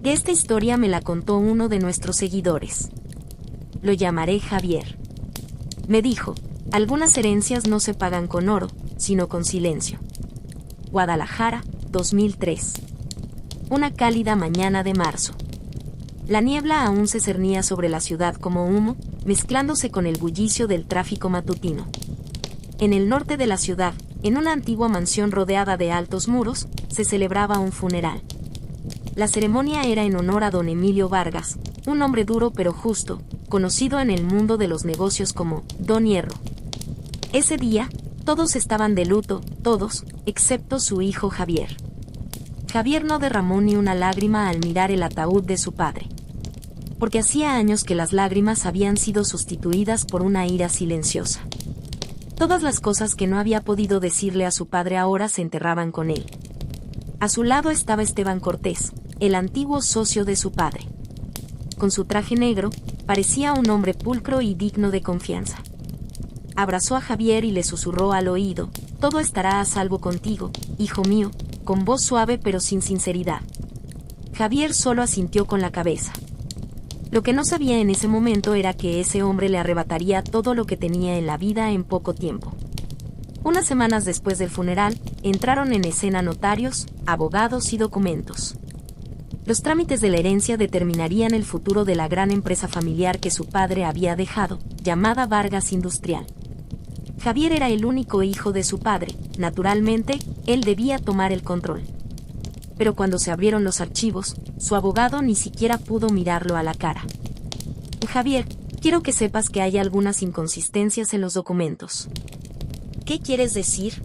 Esta historia me la contó uno de nuestros seguidores. Lo llamaré Javier. Me dijo, algunas herencias no se pagan con oro, sino con silencio. Guadalajara, 2003. Una cálida mañana de marzo. La niebla aún se cernía sobre la ciudad como humo, mezclándose con el bullicio del tráfico matutino. En el norte de la ciudad, en una antigua mansión rodeada de altos muros, se celebraba un funeral. La ceremonia era en honor a don Emilio Vargas, un hombre duro pero justo, conocido en el mundo de los negocios como Don Hierro. Ese día, todos estaban de luto, todos, excepto su hijo Javier. Javier no derramó ni una lágrima al mirar el ataúd de su padre. Porque hacía años que las lágrimas habían sido sustituidas por una ira silenciosa. Todas las cosas que no había podido decirle a su padre ahora se enterraban con él. A su lado estaba Esteban Cortés, el antiguo socio de su padre. Con su traje negro, parecía un hombre pulcro y digno de confianza. Abrazó a Javier y le susurró al oído, «Todo estará a salvo contigo, hijo mío», con voz suave pero sin sinceridad. Javier solo asintió con la cabeza. Lo que no sabía en ese momento era que ese hombre le arrebataría todo lo que tenía en la vida en poco tiempo. Unas semanas después del funeral, entraron en escena notarios, abogados y documentos. Los trámites de la herencia determinarían el futuro de la gran empresa familiar que su padre había dejado, llamada Vargas Industrial. Javier era el único hijo de su padre, naturalmente, él debía tomar el control. Pero cuando se abrieron los archivos, su abogado ni siquiera pudo mirarlo a la cara. Javier, quiero que sepas que hay algunas inconsistencias en los documentos. ¿Qué quieres decir?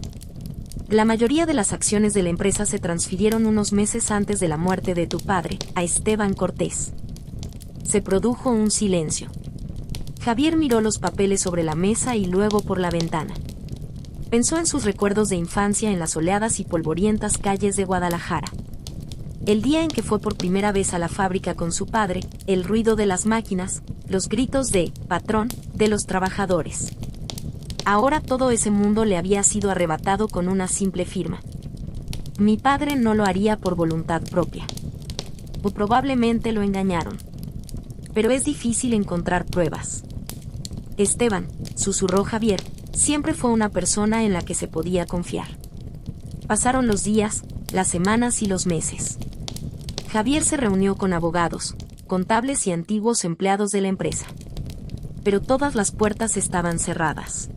La mayoría de las acciones de la empresa se transfirieron unos meses antes de la muerte de tu padre, a Esteban Cortés. Se produjo un silencio. Javier miró los papeles sobre la mesa y luego por la ventana. Pensó en sus recuerdos de infancia en las soleadas y polvorientas calles de Guadalajara. El día en que fue por primera vez a la fábrica con su padre, el ruido de las máquinas, los gritos de «patrón» de los trabajadores. Ahora todo ese mundo le había sido arrebatado con una simple firma. Mi padre no lo haría por voluntad propia. O probablemente lo engañaron. Pero es difícil encontrar pruebas. Esteban, susurró Javier, siempre fue una persona en la que se podía confiar. Pasaron los días, las semanas y los meses. Javier se reunió con abogados, contables y antiguos empleados de la empresa. Pero todas las puertas estaban cerradas.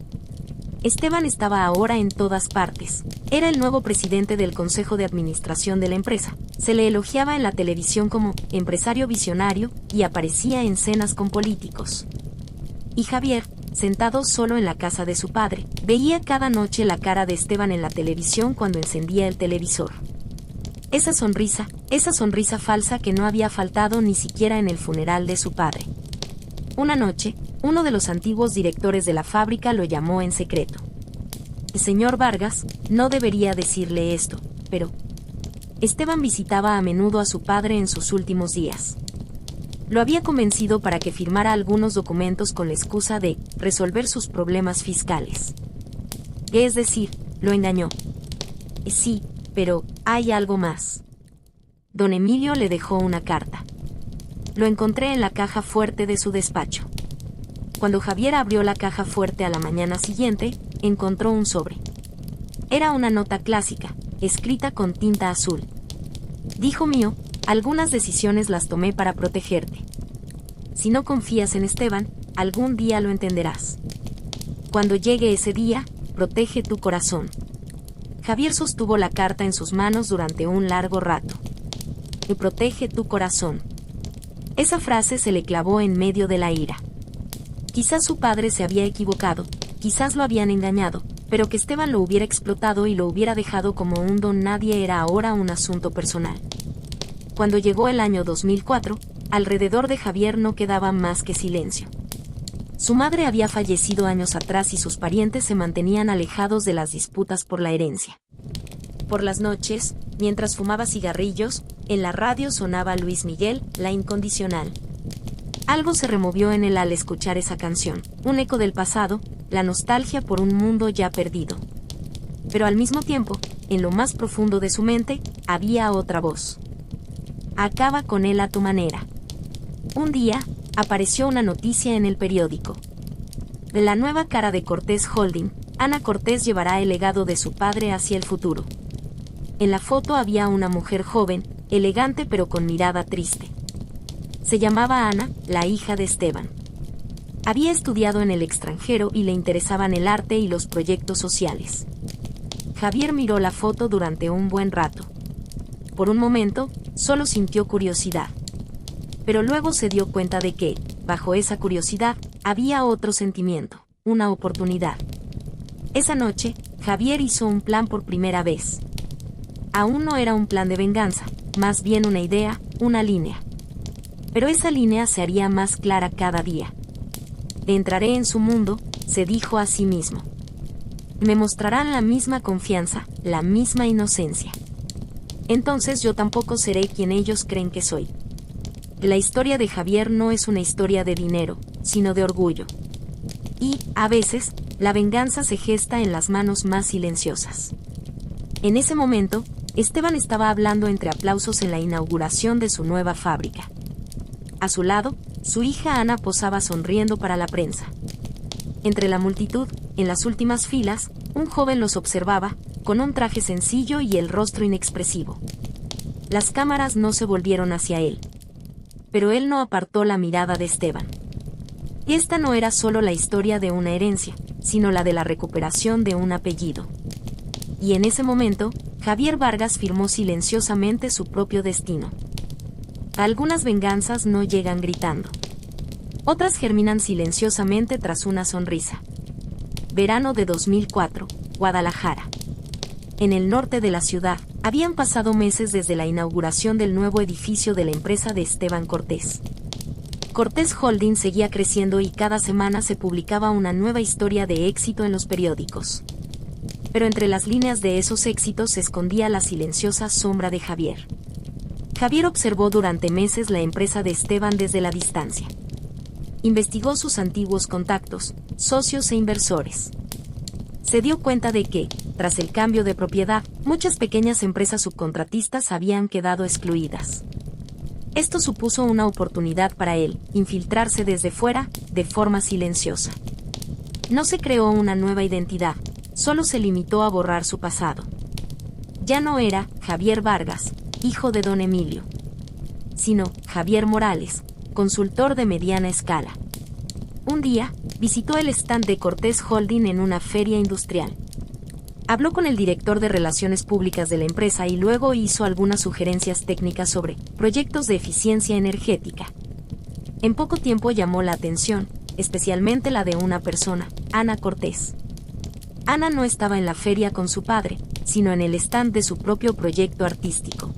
Esteban estaba ahora en todas partes. Era el nuevo presidente del Consejo de Administración de la empresa. Se le elogiaba en la televisión como empresario visionario y aparecía en cenas con políticos. Y Javier, sentado solo en la casa de su padre, veía cada noche la cara de Esteban en la televisión cuando encendía el televisor. Esa sonrisa falsa que no había faltado ni siquiera en el funeral de su padre. Una noche, uno de los antiguos directores de la fábrica lo llamó en secreto. El señor Vargas, no debería decirle esto, pero Esteban visitaba a menudo a su padre en sus últimos días. Lo había convencido para que firmara algunos documentos con la excusa de resolver sus problemas fiscales. Es decir, lo engañó. Sí, pero hay algo más. Don Emilio le dejó una carta. Lo encontré en la caja fuerte de su despacho. Cuando Javier abrió la caja fuerte a la mañana siguiente, encontró un sobre. Era una nota clásica, escrita con tinta azul. Hijo mío, algunas decisiones las tomé para protegerte. Si no confías en Esteban, algún día lo entenderás. Cuando llegue ese día, protege tu corazón. Javier sostuvo la carta en sus manos durante un largo rato. Y protege tu corazón. Esa frase se le clavó en medio de la ira. Quizás su padre se había equivocado, quizás lo habían engañado, pero que Esteban lo hubiera explotado y lo hubiera dejado como un don nadie era ahora un asunto personal. Cuando llegó el año 2004, alrededor de Javier no quedaba más que silencio. Su madre había fallecido años atrás y sus parientes se mantenían alejados de las disputas por la herencia. Por las noches, mientras fumaba cigarrillos, en la radio sonaba Luis Miguel, La Incondicional. Algo se removió en él al escuchar esa canción, un eco del pasado, la nostalgia por un mundo ya perdido. Pero al mismo tiempo, en lo más profundo de su mente, había otra voz. Acaba con él a tu manera. Un día, apareció una noticia en el periódico. De la nueva cara de Cortés Holding, Ana Cortés llevará el legado de su padre hacia el futuro. En la foto había una mujer joven, elegante pero con mirada triste. Se llamaba Ana, la hija de Esteban. Había estudiado en el extranjero y le interesaban el arte y los proyectos sociales. Javier miró la foto durante un buen rato. Por un momento, solo sintió curiosidad. Pero luego se dio cuenta de que, bajo esa curiosidad, había otro sentimiento, una oportunidad. Esa noche, Javier hizo un plan por primera vez. Aún no era un plan de venganza, más bien una idea, una línea. Pero esa línea se haría más clara cada día. Entraré en su mundo, se dijo a sí mismo. Me mostrarán la misma confianza, la misma inocencia. Entonces yo tampoco seré quien ellos creen que soy. La historia de Javier no es una historia de dinero, sino de orgullo. Y, a veces, la venganza se gesta en las manos más silenciosas. En ese momento, Esteban estaba hablando entre aplausos en la inauguración de su nueva fábrica. A su lado, su hija Ana posaba sonriendo para la prensa. Entre la multitud, en las últimas filas, un joven los observaba, con un traje sencillo y el rostro inexpresivo. Las cámaras no se volvieron hacia él. Pero él no apartó la mirada de Esteban. Esta no era solo la historia de una herencia, sino la de la recuperación de un apellido. Y en ese momento, Javier Vargas firmó silenciosamente su propio destino. Algunas venganzas no llegan gritando. Otras germinan silenciosamente tras una sonrisa. Verano de 2004, Guadalajara. En el norte de la ciudad, habían pasado meses desde la inauguración del nuevo edificio de la empresa de Esteban Cortés. Cortés Holding seguía creciendo y cada semana se publicaba una nueva historia de éxito en los periódicos. Pero entre las líneas de esos éxitos se escondía la silenciosa sombra de Javier. Javier observó durante meses la empresa de Esteban desde la distancia. Investigó sus antiguos contactos, socios e inversores. Se dio cuenta de que, tras el cambio de propiedad, muchas pequeñas empresas subcontratistas habían quedado excluidas. Esto supuso una oportunidad para él, infiltrarse desde fuera, de forma silenciosa. No se creó una nueva identidad, solo se limitó a borrar su pasado. Ya no era Javier Vargas, hijo de don Emilio, sino Javier Morales, consultor de mediana escala. Un día, visitó el stand de Cortés Holding en una feria industrial. Habló con el director de Relaciones Públicas de la empresa y luego hizo algunas sugerencias técnicas sobre proyectos de eficiencia energética. En poco tiempo llamó la atención, especialmente la de una persona, Ana Cortés. Ana no estaba en la feria con su padre, sino en el stand de su propio proyecto artístico.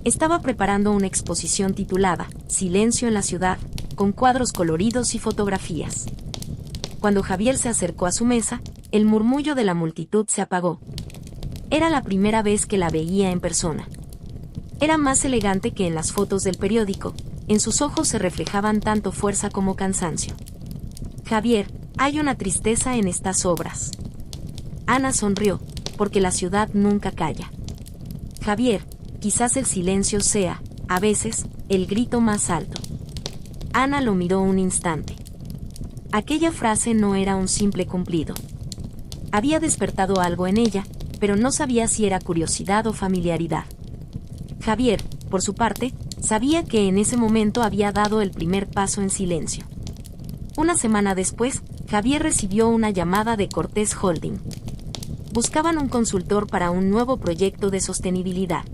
Estaba preparando una exposición titulada Silencio en la ciudad, con cuadros coloridos y fotografías. Cuando Javier se acercó a su mesa, el murmullo de la multitud se apagó. Era la primera vez que la veía en persona. Era más elegante que en las fotos del periódico, en sus ojos se reflejaban tanto fuerza como cansancio. Javier, hay una tristeza en estas obras. Ana sonrió, porque la ciudad nunca calla. Javier, quizás el silencio sea, a veces, el grito más alto. Ana lo miró un instante. Aquella frase no era un simple cumplido. Había despertado algo en ella, pero no sabía si era curiosidad o familiaridad. Javier, por su parte, sabía que en ese momento había dado el primer paso en silencio. Una semana después, Javier recibió una llamada de Cortés Holding. Buscaban un consultor para un nuevo proyecto de sostenibilidad.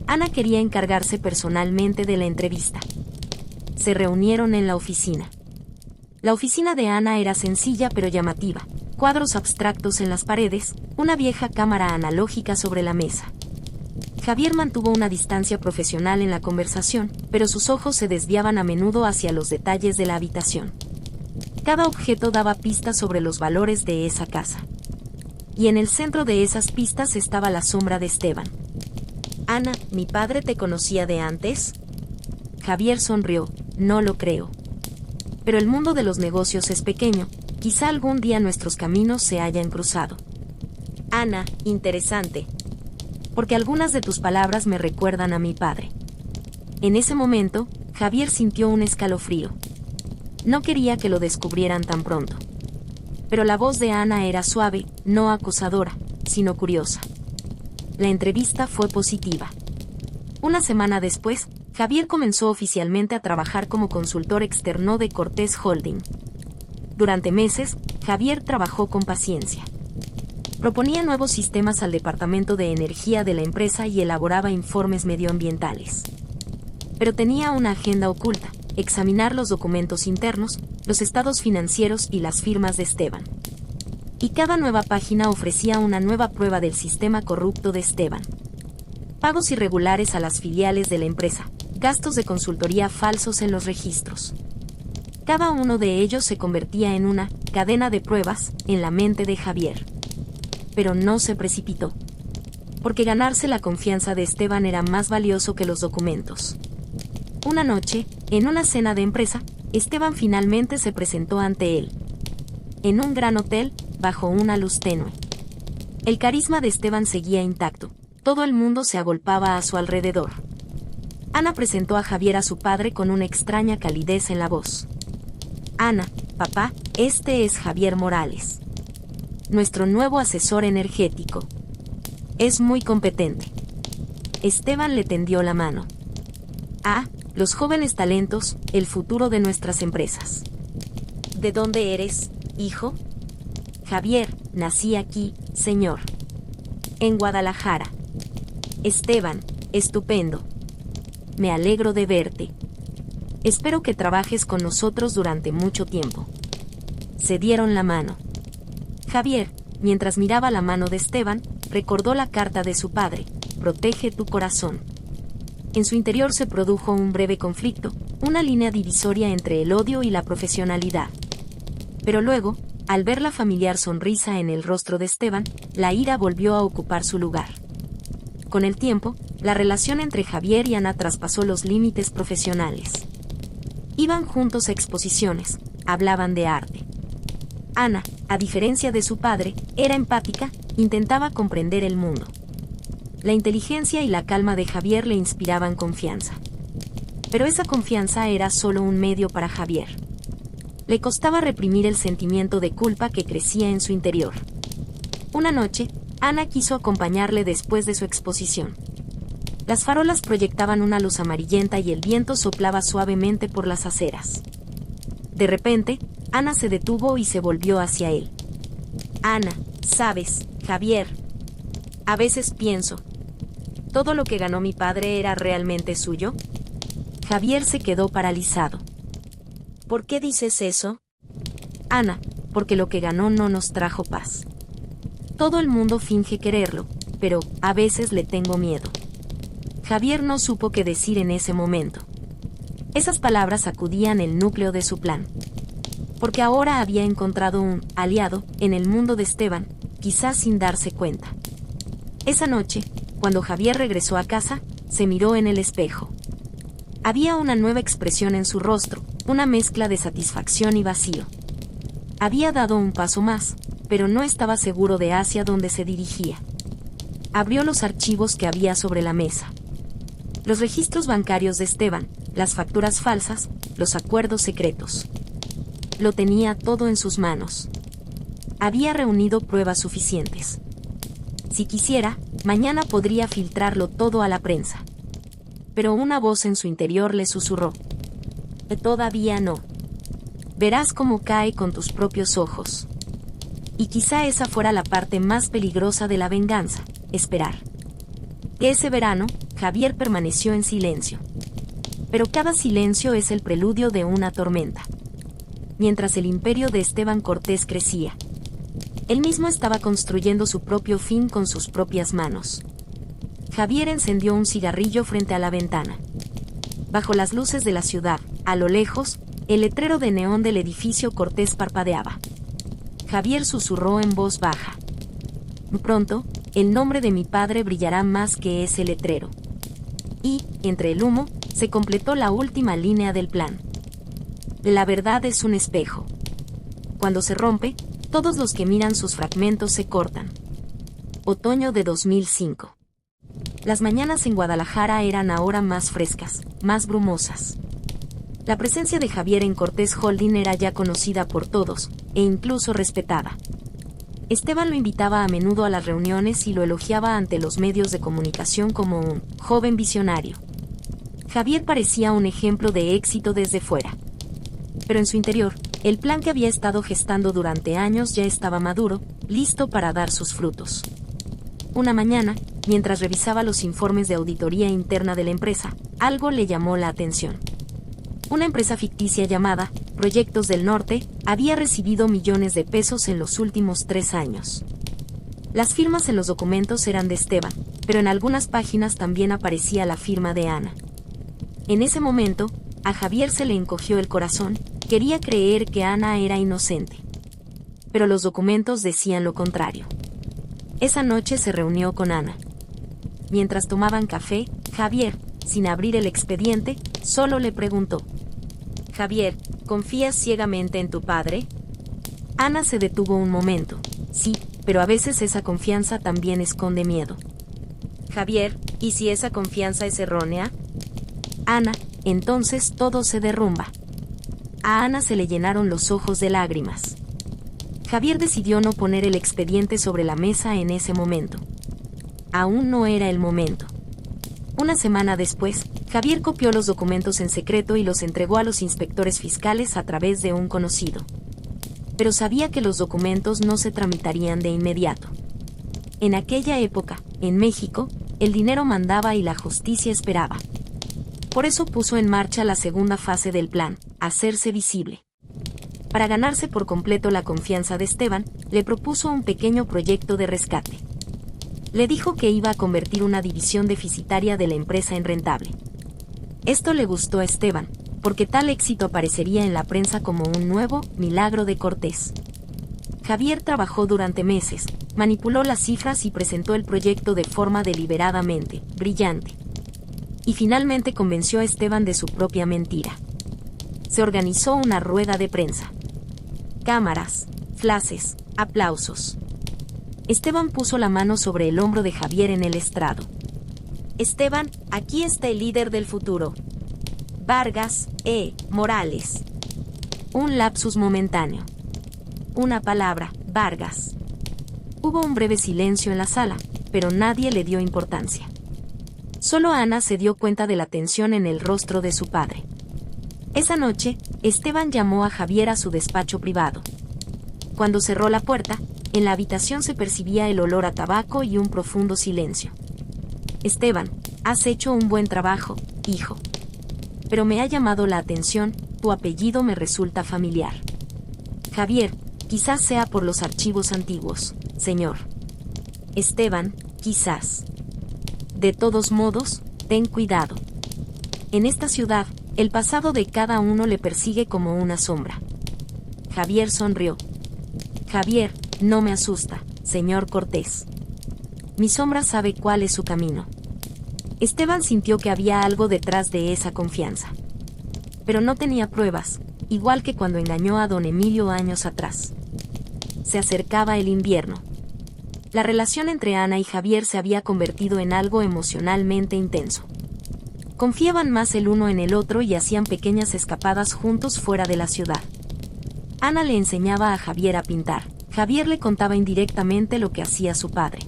Ana quería encargarse personalmente de la entrevista. Se reunieron en la oficina. La oficina de Ana era sencilla pero llamativa. Cuadros abstractos en las paredes, una vieja cámara analógica sobre la mesa. Javier mantuvo una distancia profesional en la conversación, pero sus ojos se desviaban a menudo hacia los detalles de la habitación. Cada objeto daba pistas sobre los valores de esa casa. Y en el centro de esas pistas estaba la sombra de Esteban. Ana, ¿mi padre te conocía de antes? Javier sonrió, no lo creo. Pero el mundo de los negocios es pequeño, quizá algún día nuestros caminos se hayan cruzado. Ana, interesante. Porque algunas de tus palabras me recuerdan a mi padre. En ese momento, Javier sintió un escalofrío. No quería que lo descubrieran tan pronto. Pero la voz de Ana era suave, no acusadora, sino curiosa. La entrevista fue positiva. Una semana después, Javier comenzó oficialmente a trabajar como consultor externo de Cortés Holding. Durante meses, Javier trabajó con paciencia. Proponía nuevos sistemas al departamento de energía de la empresa y elaboraba informes medioambientales. Pero tenía una agenda oculta: examinar los documentos internos, los estados financieros y las firmas de Esteban. Y cada nueva página ofrecía una nueva prueba del sistema corrupto de Esteban. Pagos irregulares a las filiales de la empresa, gastos de consultoría falsos en los registros. Cada uno de ellos se convertía en una cadena de pruebas en la mente de Javier. Pero no se precipitó. Porque ganarse la confianza de Esteban era más valioso que los documentos. Una noche, en una cena de empresa, Esteban finalmente se presentó ante él. En un gran hotel, bajo una luz tenue. El carisma de Esteban seguía intacto. Todo el mundo se agolpaba a su alrededor. Ana presentó a Javier a su padre con una extraña calidez en la voz. Ana, papá, este es Javier Morales. Nuestro nuevo asesor energético. Es muy competente. Esteban le tendió la mano. Ah, los jóvenes talentos, el futuro de nuestras empresas. ¿De dónde eres, hijo? Javier, nací aquí, señor. En Guadalajara. Esteban, estupendo. Me alegro de verte. Espero que trabajes con nosotros durante mucho tiempo. Se dieron la mano. Javier, mientras miraba la mano de Esteban, recordó la carta de su padre: protege tu corazón. En su interior se produjo un breve conflicto, una línea divisoria entre el odio y la profesionalidad. Pero luego, al ver la familiar sonrisa en el rostro de Esteban, la ira volvió a ocupar su lugar. Con el tiempo, la relación entre Javier y Ana traspasó los límites profesionales. Iban juntos a exposiciones, hablaban de arte. Ana, a diferencia de su padre, era empática, intentaba comprender el mundo. La inteligencia y la calma de Javier le inspiraban confianza. Pero esa confianza era solo un medio para Javier. Le costaba reprimir el sentimiento de culpa que crecía en su interior. Una noche, Ana quiso acompañarle después de su exposición. Las farolas proyectaban una luz amarillenta y el viento soplaba suavemente por las aceras. De repente, Ana se detuvo y se volvió hacia él. Ana, sabes, Javier, a veces pienso, ¿todo lo que ganó mi padre era realmente suyo? Javier se quedó paralizado. ¿Por qué dices eso? Ana, porque lo que ganó no nos trajo paz. Todo el mundo finge quererlo, pero a veces le tengo miedo. Javier no supo qué decir en ese momento. Esas palabras sacudían el núcleo de su plan. Porque ahora había encontrado un aliado en el mundo de Esteban, quizás sin darse cuenta. Esa noche, cuando Javier regresó a casa, se miró en el espejo. Había una nueva expresión en su rostro, una mezcla de satisfacción y vacío. Había dado un paso más, pero no estaba seguro de hacia dónde se dirigía. Abrió los archivos que había sobre la mesa. Los registros bancarios de Esteban, las facturas falsas, los acuerdos secretos. Lo tenía todo en sus manos. Había reunido pruebas suficientes. Si quisiera, mañana podría filtrarlo todo a la prensa. Pero una voz en su interior le susurró: todavía no. Verás cómo cae con tus propios ojos. Y quizá esa fuera la parte más peligrosa de la venganza: esperar. Ese verano, Javier permaneció en silencio. Pero cada silencio es el preludio de una tormenta. Mientras el imperio de Esteban Cortés crecía, él mismo estaba construyendo su propio fin con sus propias manos. Javier encendió un cigarrillo frente a la ventana. Bajo las luces de la ciudad, a lo lejos, el letrero de neón del edificio Cortés parpadeaba. Javier susurró en voz baja: pronto, el nombre de mi padre brillará más que ese letrero. Y, entre el humo, se completó la última línea del plan. La verdad es un espejo. Cuando se rompe, todos los que miran sus fragmentos se cortan. Otoño de 2005. Las mañanas en Guadalajara eran ahora más frescas, más brumosas. La presencia de Javier en Cortés Holding era ya conocida por todos, e incluso respetada. Esteban lo invitaba a menudo a las reuniones y lo elogiaba ante los medios de comunicación como un joven visionario. Javier parecía un ejemplo de éxito desde fuera. Pero en su interior, el plan que había estado gestando durante años ya estaba maduro, listo para dar sus frutos. Una mañana, mientras revisaba los informes de auditoría interna de la empresa, algo le llamó la atención. Una empresa ficticia llamada Proyectos del Norte había recibido millones de pesos en los últimos 3 años. Las firmas en los documentos eran de Esteban, pero en algunas páginas también aparecía la firma de Ana. En ese momento, a Javier se le encogió el corazón, quería creer que Ana era inocente. Pero los documentos decían lo contrario. Esa noche se reunió con Ana. Mientras tomaban café, Javier, sin abrir el expediente, solo le preguntó: «Javier, ¿confías ciegamente en tu padre?» Ana se detuvo un momento. «Sí, pero a veces esa confianza también esconde miedo». «Javier, ¿y si esa confianza es errónea?» «Ana, entonces todo se derrumba». A Ana se le llenaron los ojos de lágrimas. Javier decidió no poner el expediente sobre la mesa en ese momento. Aún no era el momento. Una semana después, Javier copió los documentos en secreto y los entregó a los inspectores fiscales a través de un conocido. Pero sabía que los documentos no se tramitarían de inmediato. En aquella época, en México, el dinero mandaba y la justicia esperaba. Por eso puso en marcha la segunda fase del plan, hacerse visible. Para ganarse por completo la confianza de Esteban, le propuso un pequeño proyecto de rescate. Le dijo que iba a convertir una división deficitaria de la empresa en rentable. Esto le gustó a Esteban, porque tal éxito aparecería en la prensa como un nuevo milagro de Cortés. Javier trabajó durante meses, manipuló las cifras y presentó el proyecto de forma deliberadamente brillante. Y finalmente convenció a Esteban de su propia mentira. Se organizó una rueda de prensa. Cámaras, flashes, aplausos. Esteban puso la mano sobre el hombro de Javier en el estrado. «Esteban, aquí está el líder del futuro. Vargas, Morales». Un lapsus momentáneo. Una palabra, Vargas. Hubo un breve silencio en la sala, pero nadie le dio importancia. Solo Ana se dio cuenta de la tensión en el rostro de su padre. Esa noche, Esteban llamó a Javier a su despacho privado. Cuando cerró la puerta, en la habitación se percibía el olor a tabaco y un profundo silencio. «Esteban, has hecho un buen trabajo, hijo. Pero me ha llamado la atención, tu apellido me resulta familiar». «Javier, quizás sea por los archivos antiguos, señor». «Esteban, quizás. De todos modos, ten cuidado. En esta ciudad, el pasado de cada uno le persigue como una sombra». Javier sonrió. «Javier, no me asusta, señor Cortés. Mi sombra sabe cuál es su camino». Esteban sintió que había algo detrás de esa confianza. Pero no tenía pruebas, igual que cuando engañó a don Emilio años atrás. Se acercaba el invierno. La relación entre Ana y Javier se había convertido en algo emocionalmente intenso. Confiaban más el uno en el otro y hacían pequeñas escapadas juntos fuera de la ciudad. Ana le enseñaba a Javier a pintar. Javier le contaba indirectamente lo que hacía su padre.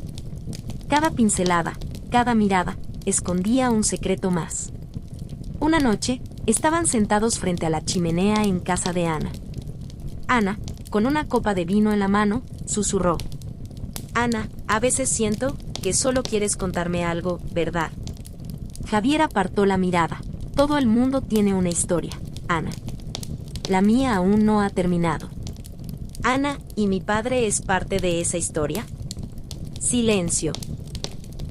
Cada pincelada, cada mirada, escondía un secreto más. Una noche, estaban sentados frente a la chimenea en casa de Ana. Ana, con una copa de vino en la mano, susurró: «Ana, a veces siento que solo quieres contarme algo, ¿verdad?» Javier apartó la mirada. «Todo el mundo tiene una historia, Ana. La mía aún no ha terminado». «Ana, ¿y mi padre es parte de esa historia?» Silencio.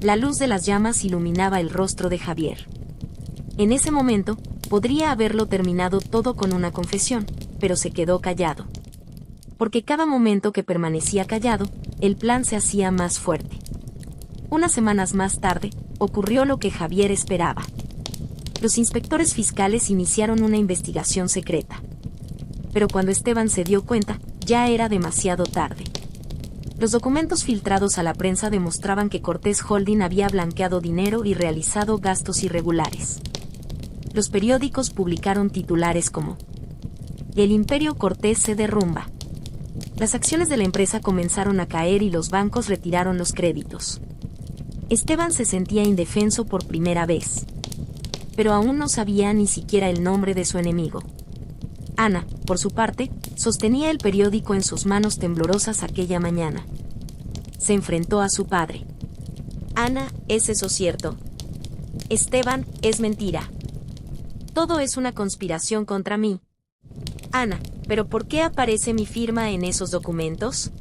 La luz de las llamas iluminaba el rostro de Javier. En ese momento, podría haberlo terminado todo con una confesión, pero se quedó callado. Porque cada momento que permanecía callado, el plan se hacía más fuerte. Unas semanas más tarde, ocurrió lo que Javier esperaba. Los inspectores fiscales iniciaron una investigación secreta. Pero cuando Esteban se dio cuenta, ya era demasiado tarde. Los documentos filtrados a la prensa demostraban que Cortés Holding había blanqueado dinero y realizado gastos irregulares. Los periódicos publicaron titulares como "El Imperio Cortés se derrumba". Las acciones de la empresa comenzaron a caer y los bancos retiraron los créditos. Esteban se sentía indefenso por primera vez. Pero aún no sabía ni siquiera el nombre de su enemigo. Ana, por su parte, sostenía el periódico en sus manos temblorosas aquella mañana. Se enfrentó a su padre. Ana, ¿es eso cierto? Esteban, es mentira. Todo es una conspiración contra mí. Ana, ¿pero por qué aparece mi firma en esos documentos?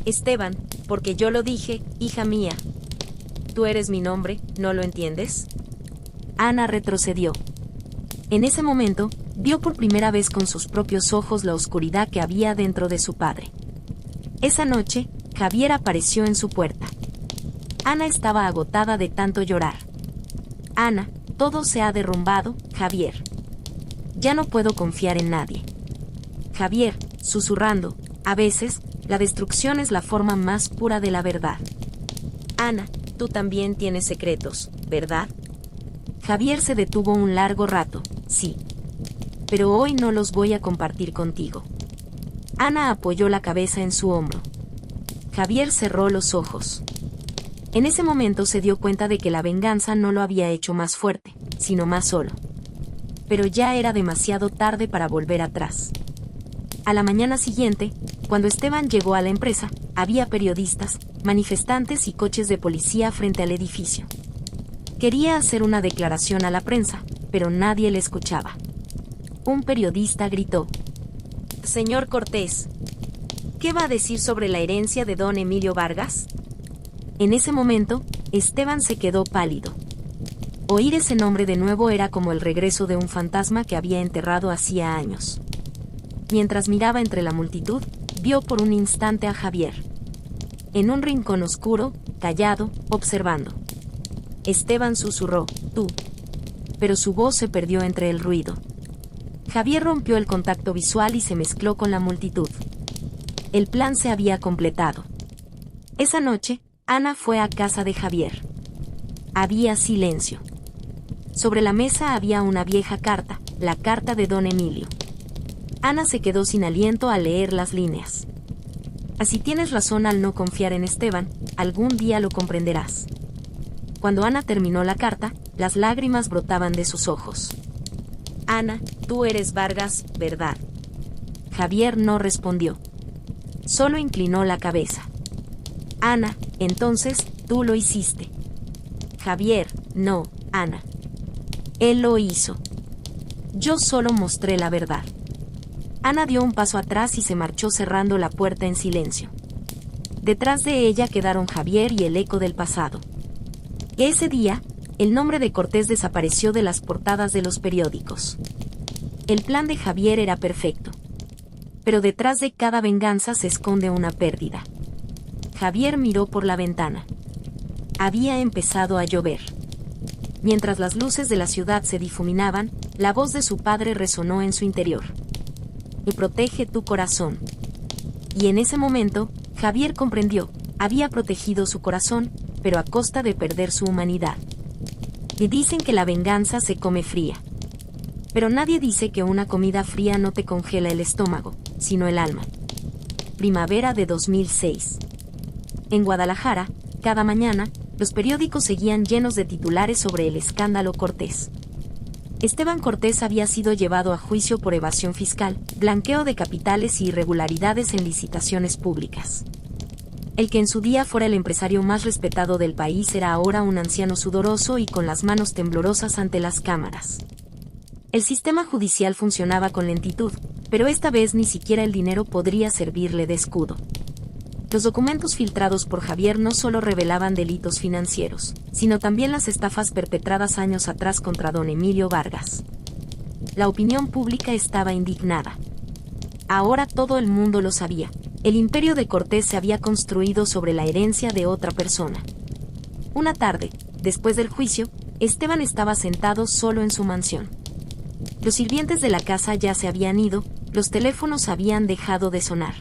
Esteban, porque yo lo dije, hija mía. Tú eres mi nombre, ¿no lo entiendes? Ana retrocedió. En ese momento, vio por primera vez con sus propios ojos la oscuridad que había dentro de su padre. Esa noche, Javier apareció en su puerta. Ana estaba agotada de tanto llorar. Ana, todo se ha derrumbado, Javier. Ya no puedo confiar en nadie. Javier, susurrando, a veces, la destrucción es la forma más pura de la verdad. Ana, tú también tienes secretos, ¿verdad? Javier se detuvo un largo rato, sí. Pero hoy no los voy a compartir contigo. Ana apoyó la cabeza en su hombro. Javier cerró los ojos. En ese momento se dio cuenta de que la venganza no lo había hecho más fuerte, sino más solo. Pero ya era demasiado tarde para volver atrás. A la mañana siguiente, cuando Esteban llegó a la empresa, había periodistas, manifestantes y coches de policía frente al edificio. Quería hacer una declaración a la prensa, pero nadie le escuchaba. Un periodista gritó: «Señor Cortés, ¿qué va a decir sobre la herencia de don Emilio Vargas?». En ese momento, Esteban se quedó pálido. Oír ese nombre de nuevo era como el regreso de un fantasma que había enterrado hacía años. Mientras miraba entre la multitud, vio por un instante a Javier. En un rincón oscuro, callado, observando. Esteban susurró: «Tú». Pero su voz se perdió entre el ruido. Javier rompió el contacto visual y se mezcló con la multitud. El plan se había completado. Esa noche, Ana fue a casa de Javier. Había silencio. Sobre la mesa había una vieja carta, la carta de don Emilio. Ana se quedó sin aliento al leer las líneas. Así tienes razón al no confiar en Esteban, algún día lo comprenderás. Cuando Ana terminó la carta, las lágrimas brotaban de sus ojos. Ana, tú eres Vargas, ¿verdad? Javier no respondió. Solo inclinó la cabeza. Ana, entonces, tú lo hiciste. Javier, no, Ana. Él lo hizo. Yo solo mostré la verdad. Ana dio un paso atrás y se marchó cerrando la puerta en silencio. Detrás de ella quedaron Javier y el eco del pasado. Ese día, el nombre de Cortés desapareció de las portadas de los periódicos. El plan de Javier era perfecto. Pero detrás de cada venganza se esconde una pérdida. Javier miró por la ventana. Había empezado a llover. Mientras las luces de la ciudad se difuminaban, la voz de su padre resonó en su interior. Y protege tu corazón. Y en ese momento, Javier comprendió, había protegido su corazón, pero a costa de perder su humanidad. Y dicen que la venganza se come fría. Pero nadie dice que una comida fría no te congela el estómago, sino el alma. Primavera de 2006. En Guadalajara, cada mañana, los periódicos seguían llenos de titulares sobre el escándalo Cortés. Esteban Cortés había sido llevado a juicio por evasión fiscal, blanqueo de capitales y irregularidades en licitaciones públicas. El que en su día fuera el empresario más respetado del país era ahora un anciano sudoroso y con las manos temblorosas ante las cámaras. El sistema judicial funcionaba con lentitud, pero esta vez ni siquiera el dinero podría servirle de escudo. Los documentos filtrados por Javier no solo revelaban delitos financieros, sino también las estafas perpetradas años atrás contra don Emilio Vargas. La opinión pública estaba indignada. Ahora todo el mundo lo sabía. El imperio de Cortés se había construido sobre la herencia de otra persona. Una tarde, después del juicio, Esteban estaba sentado solo en su mansión. Los sirvientes de la casa ya se habían ido, los teléfonos habían dejado de sonar.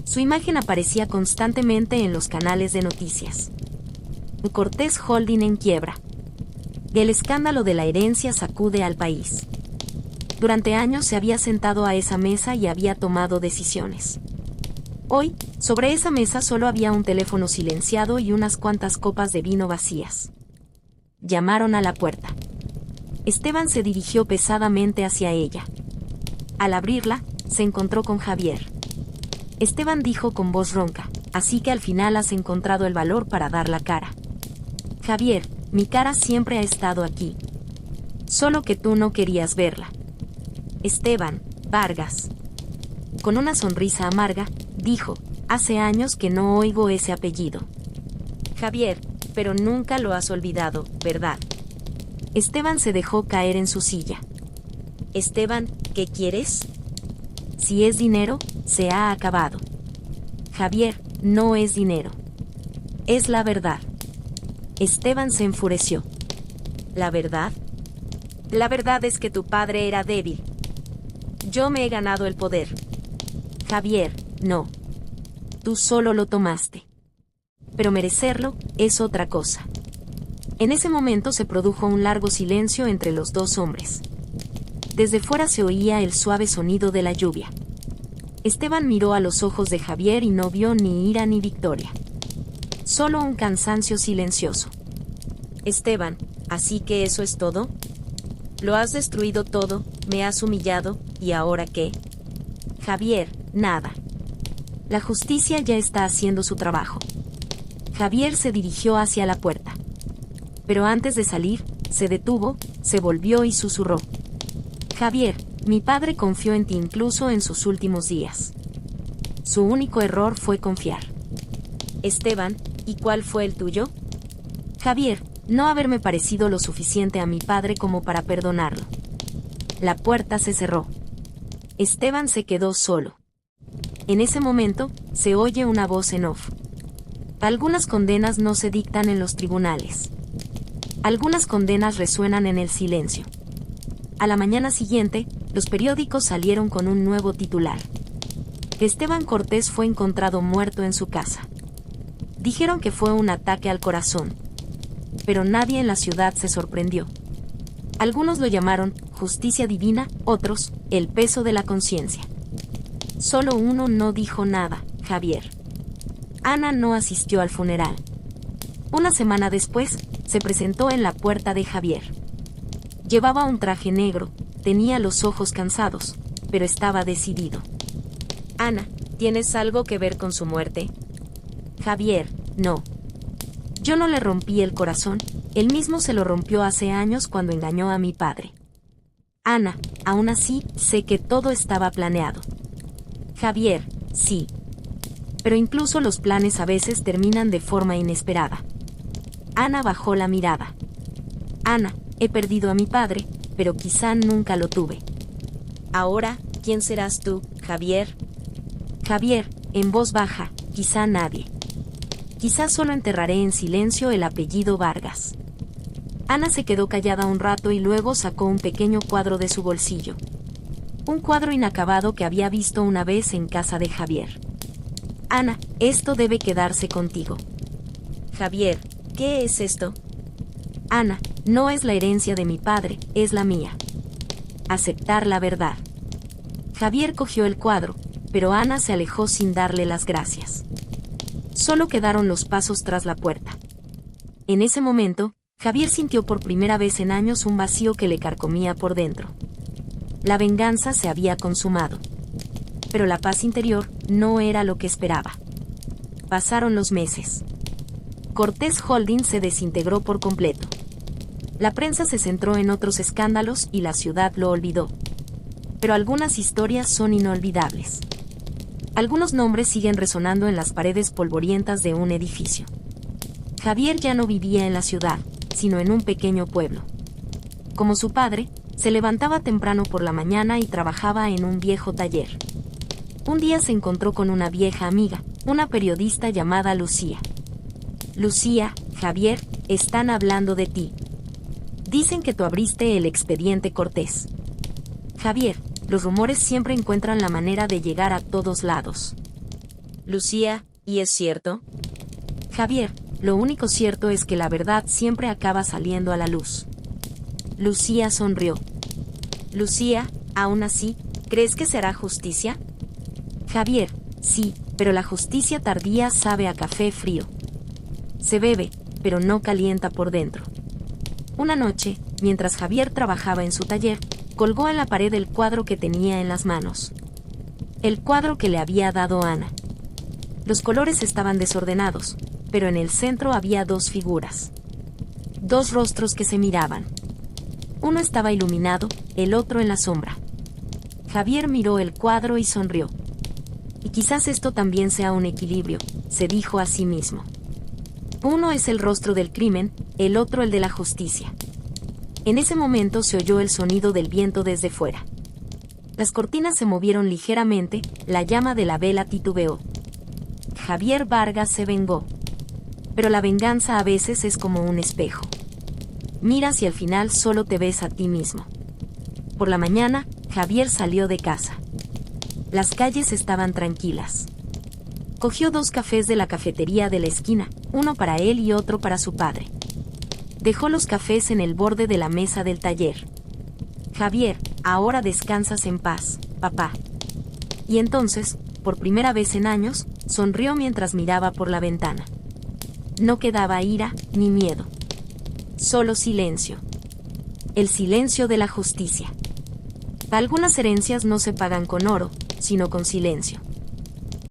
Su imagen aparecía constantemente en los canales de noticias. Cortés Holding en quiebra. El escándalo de la herencia sacude al país. Durante años se había sentado a esa mesa y había tomado decisiones. Hoy, sobre esa mesa solo había un teléfono silenciado y unas cuantas copas de vino vacías. Llamaron a la puerta. Esteban se dirigió pesadamente hacia ella. Al abrirla, se encontró con Javier. Esteban dijo con voz ronca, así que al final has encontrado el valor para dar la cara. Javier, mi cara siempre ha estado aquí. Solo que tú no querías verla. Esteban, Vargas. Con una sonrisa amarga, dijo, hace años que no oigo ese apellido. Javier, pero nunca lo has olvidado, ¿verdad? Esteban se dejó caer en su silla. Esteban, ¿qué quieres? Si es dinero, se ha acabado. Javier, no es dinero. Es la verdad. Esteban se enfureció. ¿La verdad? La verdad es que tu padre era débil. Yo me he ganado el poder. Javier, no. Tú solo lo tomaste. Pero merecerlo es otra cosa. En ese momento se produjo un largo silencio entre los dos hombres. Desde fuera se oía el suave sonido de la lluvia. Esteban miró a los ojos de Javier y no vio ni ira ni victoria. Solo un cansancio silencioso. Esteban, ¿así que eso es todo? Lo has destruido todo, me has humillado, ¿y ahora qué? Javier, nada. La justicia ya está haciendo su trabajo. Javier se dirigió hacia la puerta. Pero antes de salir, se detuvo, se volvió y susurró. Javier, mi padre confió en ti incluso en sus últimos días. Su único error fue confiar. Esteban, ¿y cuál fue el tuyo? Javier, no haberme parecido lo suficiente a mi padre como para perdonarlo. La puerta se cerró. Esteban se quedó solo. En ese momento, se oye una voz en off. Algunas condenas no se dictan en los tribunales. Algunas condenas resuenan en el silencio. A la mañana siguiente, los periódicos salieron con un nuevo titular. Esteban Cortés fue encontrado muerto en su casa. Dijeron que fue un ataque al corazón. Pero nadie en la ciudad se sorprendió. Algunos lo llamaron justicia divina, otros, el peso de la conciencia. Solo uno no dijo nada, Javier. Ana no asistió al funeral. Una semana después, se presentó en la puerta de Javier. Llevaba un traje negro, tenía los ojos cansados, pero estaba decidido. Ana, ¿tienes algo que ver con su muerte? Javier, no. Yo no le rompí el corazón, él mismo se lo rompió hace años cuando engañó a mi padre. Ana, aún así, sé que todo estaba planeado. Javier, sí. Pero incluso los planes a veces terminan de forma inesperada. Ana bajó la mirada. Ana, he perdido a mi padre, pero quizá nunca lo tuve. Ahora, ¿quién serás tú, Javier? Javier, en voz baja, quizá nadie. Quizá solo enterraré en silencio el apellido Vargas. Ana se quedó callada un rato y luego sacó un pequeño cuadro de su bolsillo. Un cuadro inacabado que había visto una vez en casa de Javier. Ana, esto debe quedarse contigo. Javier, ¿qué es esto? Ana, no es la herencia de mi padre, es la mía. Aceptar la verdad. Javier cogió el cuadro, pero Ana se alejó sin darle las gracias. Solo quedaron los pasos tras la puerta. En ese momento, Javier sintió por primera vez en años un vacío que le carcomía por dentro. La venganza se había consumado. Pero la paz interior no era lo que esperaba. Pasaron los meses. Cortés Holding se desintegró por completo. La prensa se centró en otros escándalos y la ciudad lo olvidó. Pero algunas historias son inolvidables. Algunos nombres siguen resonando en las paredes polvorientas de un edificio. Javier ya no vivía en la ciudad, sino en un pequeño pueblo. Como su padre, se levantaba temprano por la mañana y trabajaba en un viejo taller. Un día se encontró con una vieja amiga, una periodista llamada Lucía. Lucía, Javier, están hablando de ti. Dicen que tú abriste el expediente Cortés. Javier, los rumores siempre encuentran la manera de llegar a todos lados. Lucía, ¿y es cierto? Javier, lo único cierto es que la verdad siempre acaba saliendo a la luz. Lucía sonrió. Lucía, aún así, ¿crees que se hará justicia? Javier, sí, pero la justicia tardía sabe a café frío. Se bebe, pero no calienta por dentro. Una noche, mientras Javier trabajaba en su taller, colgó en la pared el cuadro que tenía en las manos. El cuadro que le había dado Ana. Los colores estaban desordenados, pero en el centro había dos figuras. Dos rostros que se miraban. Uno estaba iluminado, el otro en la sombra. Javier miró el cuadro y sonrió. Y quizás esto también sea un equilibrio, se dijo a sí mismo. Uno es el rostro del crimen, el otro el de la justicia. En ese momento se oyó el sonido del viento desde fuera. Las cortinas se movieron ligeramente, la llama de la vela titubeó. Javier Vargas se vengó. Pero la venganza a veces es como un espejo. Miras y al final solo te ves a ti mismo. Por la mañana, Javier salió de casa. Las calles estaban tranquilas. Cogió 2 cafés de la cafetería de la esquina, uno para él y otro para su padre. Dejó los cafés en el borde de la mesa del taller. Javier, ahora descansas en paz, papá. Y entonces, por primera vez en años, sonrió mientras miraba por la ventana. No quedaba ira ni miedo. Solo silencio. El silencio de la justicia. Algunas herencias no se pagan con oro, sino con silencio.